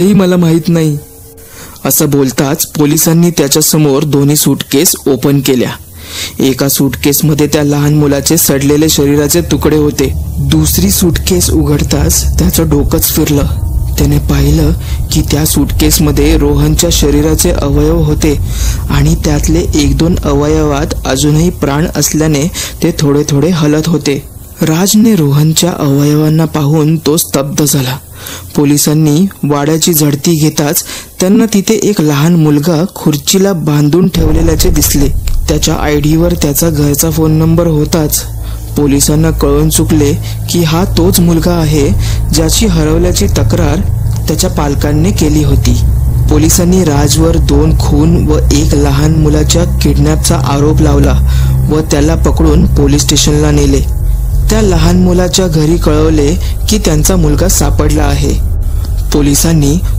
हेही मला माहित नाही असं बोलताच पोलिसांनी त्याच्या समोर दोन्ही सूटकेस ओपन केल्या। एका सूटकेसमध्ये त्या लहान मुलाचे सडलेले शरीराचे तुकडे होते। दुसरी सूटकेस उघडताच त्याचं डोकंच फिरलं। त्याने पाहिलं की त्या सूटकेसमध्ये रोहनच्या शरीराचे अवयव होते आणि त्यातले 1-2 अवयवात अजूनही प्राण असल्याने ते थोडे थोडे हलत होते। राजने रोहनच्या अवयवांना पाहून तो स्तब्ध झाला। पोलिसांनी वाड्याची झडती घेताच त्यांना तिथे एक लहान मुलगा खुर्चीला बांधून ठेवलेल्याचे दिसले। त्याच्या आयडीवर त्याचा घरचा फोन नंबर होताच पोलिसांना कळून चुकले की हा तोच मुलगा आहे ज्याची हरवल्याची तक्रार त्याच्या पालकांनी केली होती। पोलिसांनी राजवर 2 खून व 1 लहान मुलाच्या किडनॅपचा आरोप लावला व त्याला पकडून पोलीस स्टेशनला नेले। त्या लहान मुलाच्या घरी कळवले की त्यांचा मुलगा सापडला आहे। पोलिसांनी